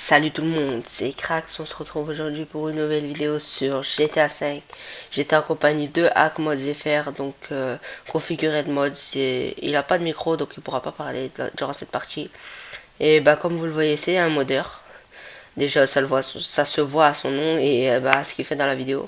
Salut tout le monde, c'est Krax, on se retrouve aujourd'hui pour une nouvelle vidéo sur GTA 5. J'étais en compagnie de Hackmod ZFR, donc configuré de mode. Il a pas de micro, donc il pourra pas parler durant cette partie. Et bah comme vous le voyez, c'est un modeur. Déjà ça se voit à son nom et bah ce qu'il fait dans la vidéo.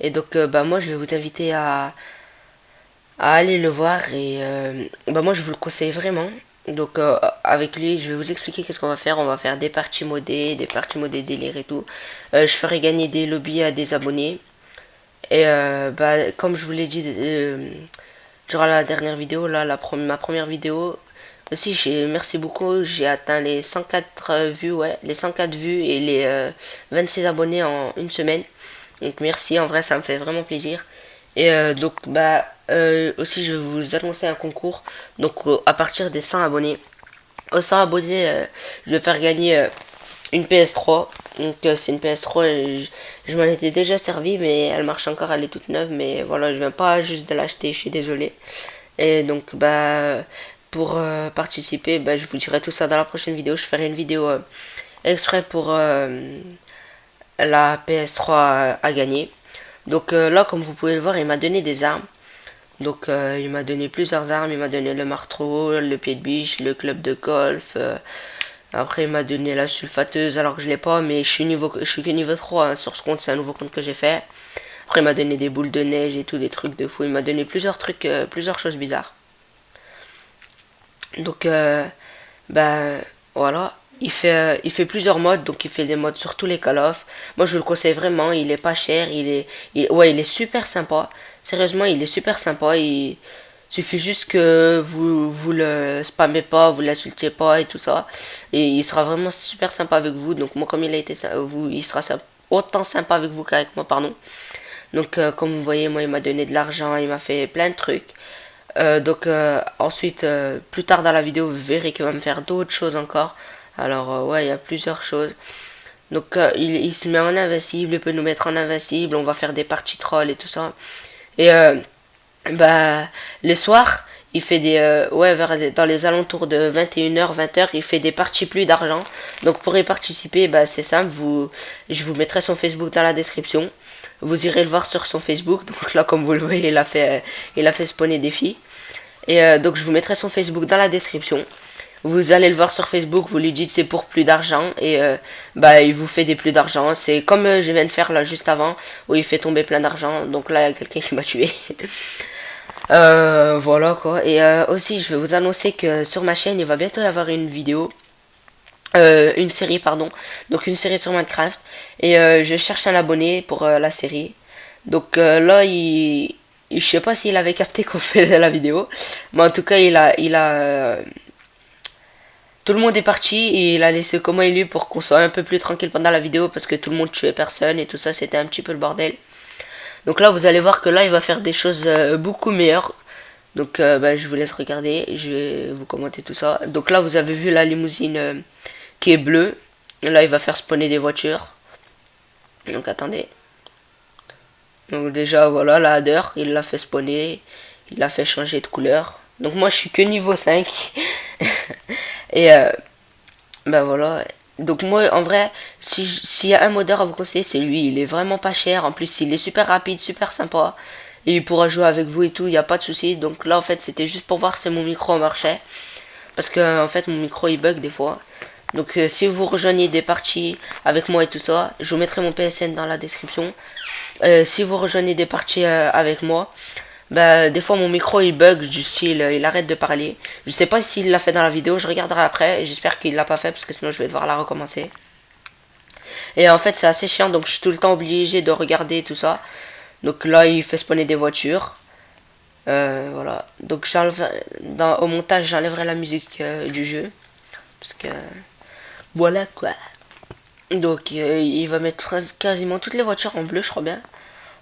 Et donc bah moi je vais vous inviter à aller le voir et bah moi je vous le conseille vraiment. Donc avec lui je vais vous expliquer qu'est-ce qu'on va faire. On va faire des parties modées délire et tout. Je ferai gagner des lobbies à des abonnés. Et bah comme je vous l'ai dit durant la dernière vidéo, là ma première vidéo, aussi merci beaucoup, j'ai atteint les 104 vues, ouais, les 104 vues et les 26 abonnés en une semaine. Donc merci, en vrai ça me fait vraiment plaisir. Et donc bah aussi je vais vous annoncer un concours. Donc à partir des 100 abonnés, aux 100 abonnés, je vais faire gagner une PS3. Donc c'est une PS3, je m'en étais déjà servi mais elle marche encore, elle est toute neuve. Mais voilà, je viens pas juste de l'acheter, je suis désolé. Et donc bah pour participer, bah, je vous dirai tout ça dans la prochaine vidéo. Je ferai une vidéo exprès pour la PS3 à gagner. Donc là, comme vous pouvez le voir, il m'a donné des armes. Donc il m'a donné plusieurs armes. Il m'a donné le marteau, le pied de biche, le club de golf. Après il m'a donné la sulfateuse alors que je l'ai pas, mais je suis que niveau 3 hein, sur ce compte, c'est un nouveau compte que j'ai fait. Après il m'a donné des boules de neige et tout, des trucs de fou. Il m'a donné plusieurs trucs, plusieurs choses bizarres. Donc bah voilà. Il fait plusieurs modes, donc il fait des modes sur tous les Call of. Moi je le conseille vraiment, il est pas cher, ouais, il est super sympa. Sérieusement, il est super sympa. Il suffit juste que vous le spammez pas, vous l'insultez pas et tout ça. Et il sera vraiment super sympa avec vous. Donc moi comme il a été il sera autant sympa avec vous qu'avec moi, pardon. Donc comme vous voyez, moi il m'a donné de l'argent, il m'a fait plein de trucs. Donc ensuite, plus tard dans la vidéo, vous verrez qu'il va me faire d'autres choses encore. Alors ouais, il y a plusieurs choses. Donc il se met en invincible, il peut nous mettre en invincible, on va faire des parties troll et tout ça. Et bah les soirs, il fait ouais, dans les alentours de 21h, 20h, il fait des parties plus d'argent. Donc pour y participer, bah c'est simple, je vous mettrai son Facebook dans la description. Vous irez le voir sur son Facebook. Donc là, comme vous le voyez, il a fait spawner des filles. Et donc je vous mettrai son Facebook dans la description. Vous allez le voir sur Facebook, vous lui dites c'est pour plus d'argent et bah il vous fait des plus d'argent. C'est comme je viens de faire là juste avant où il fait tomber plein d'argent. Donc là il y a quelqu'un qui m'a tué. Voilà quoi. Et aussi je vais vous annoncer que sur ma chaîne il va bientôt y avoir une vidéo. Une série pardon. Donc une série sur Minecraft. Et je cherche un abonné pour la série. Donc là je sais pas s'il avait capté qu'on fait la vidéo. Mais en tout cas tout le monde est parti et il a laissé comment il est pour qu'on soit un peu plus tranquille pendant la vidéo parce que tout le monde tuait personne et tout ça, c'était un petit peu le bordel. Donc là vous allez voir que là il va faire des choses beaucoup meilleures. Donc bah, je vous laisse regarder, je vais vous commenter tout ça. Donc là vous avez vu la limousine qui est bleue. Là il va faire spawner des voitures. Donc attendez. Donc déjà voilà la Hadder, il l'a fait spawner, il l'a fait changer de couleur. Donc moi je suis que niveau 5. Et ben voilà. Donc moi en vrai, s'il y a un modeur à vous conseiller, c'est lui. Il est vraiment pas cher. En plus il est super rapide, super sympa. Et il pourra jouer avec vous et tout, il n'y a pas de souci. Donc là en fait c'était juste pour voir si mon micro marchait. Parce que en fait mon micro il bug des fois. Donc si vous rejoignez des parties avec moi et tout ça, je vous mettrai mon PSN dans la description. Si vous rejoignez des parties avec moi, bah des fois mon micro il bug du style il arrête de parler. Je sais pas s'il l'a fait dans la vidéo, je regarderai après. J'espère qu'il l'a pas fait parce que sinon je vais devoir la recommencer. Et en fait c'est assez chiant donc je suis tout le temps obligé de regarder tout ça. Donc là il fait spawner des voitures. Voilà. Donc au montage j'enlèverai la musique du jeu. Parce que voilà quoi. Donc il va mettre quasiment toutes les voitures en bleu je crois bien.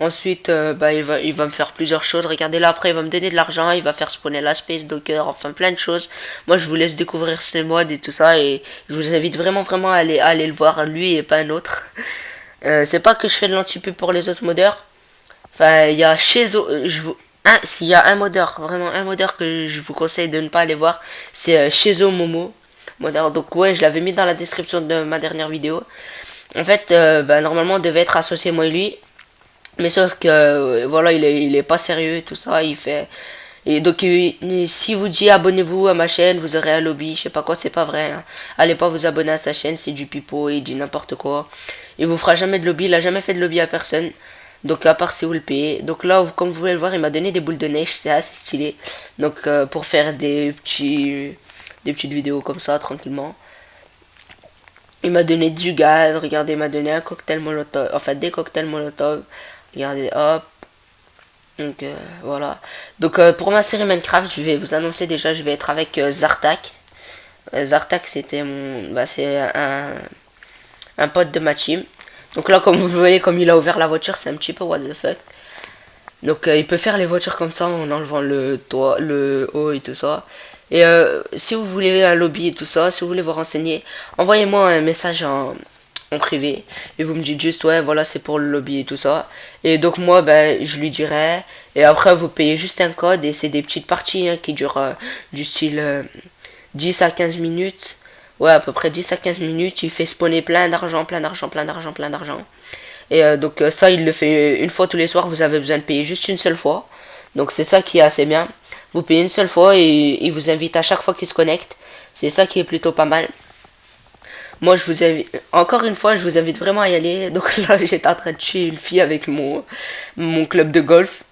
Ensuite, bah, il va me faire plusieurs choses. Regardez là, après, il va me donner de l'argent. Il va faire spawner la Space Docker. Enfin, plein de choses. Moi, je vous laisse découvrir ses mods et tout ça. Et je vous invite vraiment à aller le voir, lui et pas un autre. C'est pas que je fais de l'anti-pub pour les autres modeurs. Enfin, il y a s'il y a un modeur, vraiment un modeur que je vous conseille de ne pas aller voir, c'est Shezo Momo. modeur. Donc ouais, je l'avais mis dans la description de ma dernière vidéo. En fait, normalement, on devait être associé moi et lui. Mais sauf que, voilà, il est pas sérieux et tout ça. Il fait... Et donc, si vous dit abonnez-vous à ma chaîne, vous aurez un lobby, je sais pas quoi, c'est pas vrai. Hein. Allez pas vous abonner à sa chaîne, c'est du pipeau, il dit n'importe quoi. Il vous fera jamais de lobby, il a jamais fait de lobby à personne. Donc, à part si vous le payez. Donc là, comme vous pouvez le voir, il m'a donné des boules de neige, c'est assez stylé. Donc, pour faire des petites vidéos comme ça, tranquillement. Il m'a donné du gaz, regardez, il m'a donné un cocktail molotov, enfin des cocktails molotov. Regardez, hop. Donc voilà. Donc pour ma série Minecraft, je vais vous annoncer déjà, je vais être avec Zartak. Zartak, c'était c'est un pote de ma team. Donc là, comme vous voyez, comme il a ouvert la voiture, c'est un petit peu what the fuck. Donc il peut faire les voitures comme ça en enlevant le toit, le haut et tout ça. Et si vous voulez un lobby et tout ça, si vous voulez vous renseigner, envoyez-moi un message en privé et vous me dites juste ouais voilà c'est pour le lobby et tout ça. Et donc moi je lui dirai et après vous payez juste un code et c'est des petites parties hein, qui durent du style 10 à 15 minutes. Ouais à peu près 10 à 15 minutes, il fait spawner plein d'argent, plein d'argent, plein d'argent, plein d'argent. Et donc ça, il le fait une fois tous les soirs. Vous avez besoin de payer juste une seule fois. Donc c'est ça qui est assez bien. Vous payez une seule fois et il vous invite à chaque fois qu'il se connecte. C'est ça qui est plutôt pas mal. Moi, je vous invite, encore une fois, je vous invite vraiment à y aller. Donc là, j'étais en train de tuer une fille avec mon club de golf.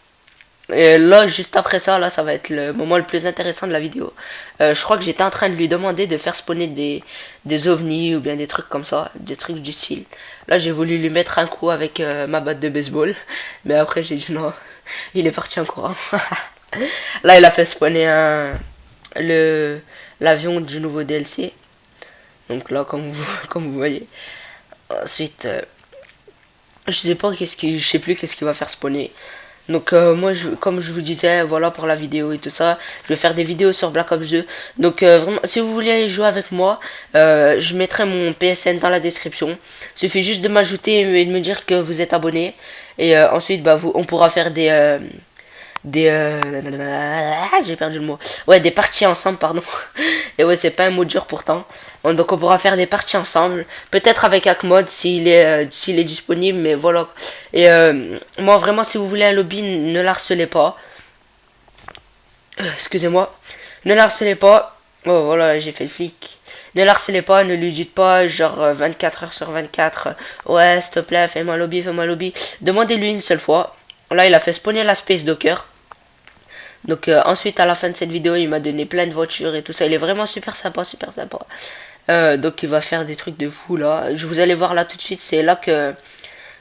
Et là, juste après ça, là, ça va être le moment le plus intéressant de la vidéo. Je crois que j'étais en train de lui demander de faire spawner des ovnis ou bien des trucs comme ça, des trucs du style. Là, j'ai voulu lui mettre un coup avec ma batte de baseball, mais après j'ai dit non, il est parti en courant. Là, il a fait spawner l'avion du nouveau DLC. Donc là, comme vous voyez. Ensuite, je sais plus qu'est-ce qu'il va faire spawner. Donc moi comme je vous disais voilà pour la vidéo et tout ça je vais faire des vidéos sur Black Ops 2 donc vraiment si vous voulez aller jouer avec moi je mettrai mon PSN dans la description il suffit juste de m'ajouter et de me dire que vous êtes abonné et ensuite on pourra faire des j'ai perdu le mot ouais des parties ensemble pardon et ouais c'est pas un mot dur pourtant donc on pourra faire des parties ensemble peut-être avec Akmod s'il est disponible mais voilà et moi vraiment si vous voulez un lobby ne l'harcelez pas excusez-moi ne l'harcelez pas oh voilà j'ai fait le flic ne l'harcelez pas ne lui dites pas genre 24 heures sur 24 ouais s'il te plaît fais-moi un lobby demandez-lui une seule fois. Là il a fait spawner la Space Docker. Donc ensuite à la fin de cette vidéo il m'a donné plein de voitures et tout ça. Il est vraiment super sympa, super sympa. Donc il va faire des trucs de fou là. Vous allez voir là tout de suite, c'est là que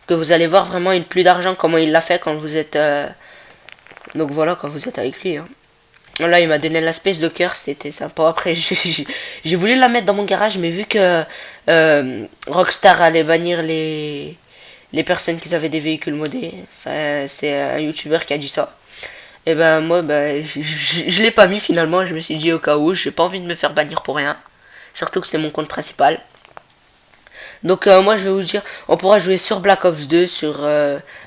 vous allez voir vraiment une pluie d'argent comment il l'a fait quand vous êtes... Donc voilà quand vous êtes avec lui. Hein. Là il m'a donné la Space Docker, c'était sympa. Après j'ai voulu la mettre dans mon garage mais vu que Rockstar allait bannir les personnes qui avaient des véhicules modés. Enfin c'est un YouTuber qui a dit ça. Et ben moi je l'ai pas mis finalement, je me suis dit au cas où, j'ai pas envie de me faire bannir pour rien. Surtout que c'est mon compte principal. Donc moi je vais vous dire, on pourra jouer sur Black Ops 2, sur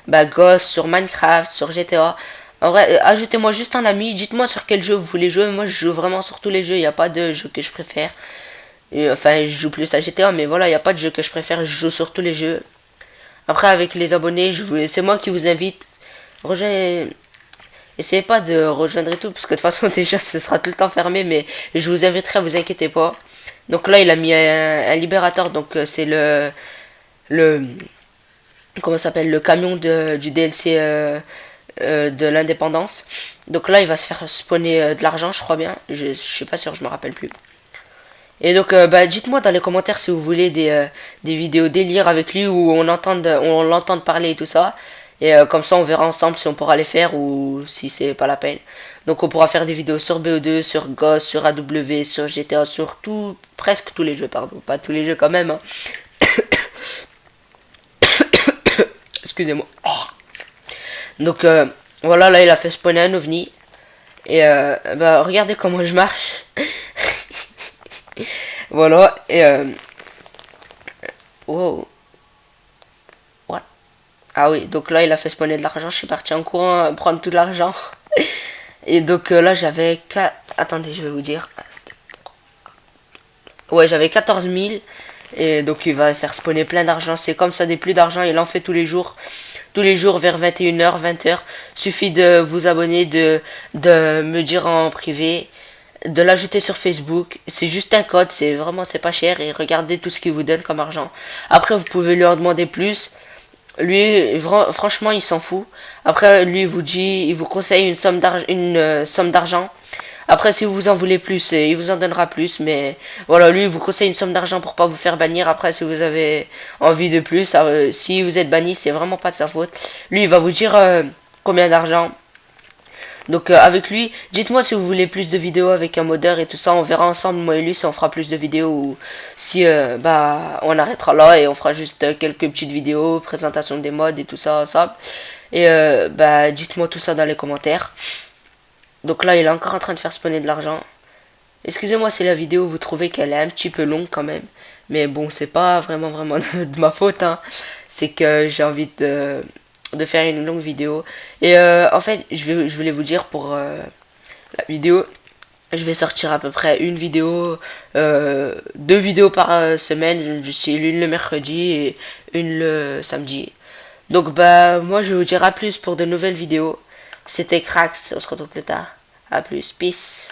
Ghost, sur Minecraft, sur GTA. En vrai, ajoutez-moi juste un ami, dites-moi sur quel jeu vous voulez jouer. Moi je joue vraiment sur tous les jeux, il n'y a pas de jeu que je préfère. Et, enfin je joue plus à GTA mais voilà, il n'y a pas de jeu que je préfère, je joue sur tous les jeux. Après avec les abonnés, c'est moi qui vous invite. Rejoignez... Essayez pas de rejoindre et tout, parce que de toute façon déjà ce sera tout le temps fermé, mais je vous inviterai, vous inquiétez pas. Donc là il a mis un libérateur, donc c'est le comment ça s'appelle, le camion du DLC de l'indépendance. Donc là il va se faire spawner de l'argent je crois bien, je suis pas sûr, je me rappelle plus. Et donc dites-moi dans les commentaires si vous voulez des vidéos délire avec lui où on l'entende parler et tout ça. Et comme ça on verra ensemble si on pourra les faire ou si c'est pas la peine. Donc on pourra faire des vidéos sur BO2, sur Ghost, sur AW, sur GTA, sur tout, presque tous les jeux, pardon. Pas tous les jeux quand même. Hein. Excusez-moi. Donc voilà, là il a fait spawner un ovni. Et regardez comment je marche. Voilà, et wow. What? Ah oui, donc là il a fait spawner de l'argent, je suis parti en courant prendre tout l'argent. Et donc là j'avais 4... Attendez, je vais vous dire. Ouais, j'avais 14 000. Et donc il va faire spawner plein d'argent. C'est comme ça, des plus d'argent, il en fait tous les jours. Tous les jours vers 21h, 20h. Suffit de vous abonner, de me dire en privé, de l'ajouter sur Facebook. C'est juste un code, c'est pas cher. Et regardez tout ce qu'il vous donne comme argent. Après, vous pouvez lui en demander plus. Lui, franchement, il s'en fout. Après, lui, il vous conseille une somme d'argent. Après, si vous en voulez plus, il vous en donnera plus. Mais voilà, lui, il vous conseille une somme d'argent pour pas vous faire bannir. Après, si vous avez envie de plus, si vous êtes banni, c'est vraiment pas de sa faute. Lui, il va vous dire combien d'argent. Donc avec lui, dites-moi si vous voulez plus de vidéos avec un modeur et tout ça. On verra ensemble, moi et lui, si on fera plus de vidéos ou si bah on arrêtera là et on fera juste quelques petites vidéos, présentation des mods et tout ça, ça. Et bah dites-moi tout ça dans les commentaires. Donc là, il est encore en train de faire spawner de l'argent. Excusez-moi si la vidéo vous trouvez qu'elle est un petit peu longue quand même. Mais bon, c'est pas vraiment de ma faute, hein. C'est que j'ai envie de faire une longue vidéo. Et en fait, je voulais vous dire pour la vidéo, je vais sortir à peu près une vidéo, 2 vidéos par semaine. Je suis l'une le mercredi et une le samedi. Donc bah moi je vous dire à plus pour de nouvelles vidéos. C'était Crax, on se retrouve plus tard. À plus, peace.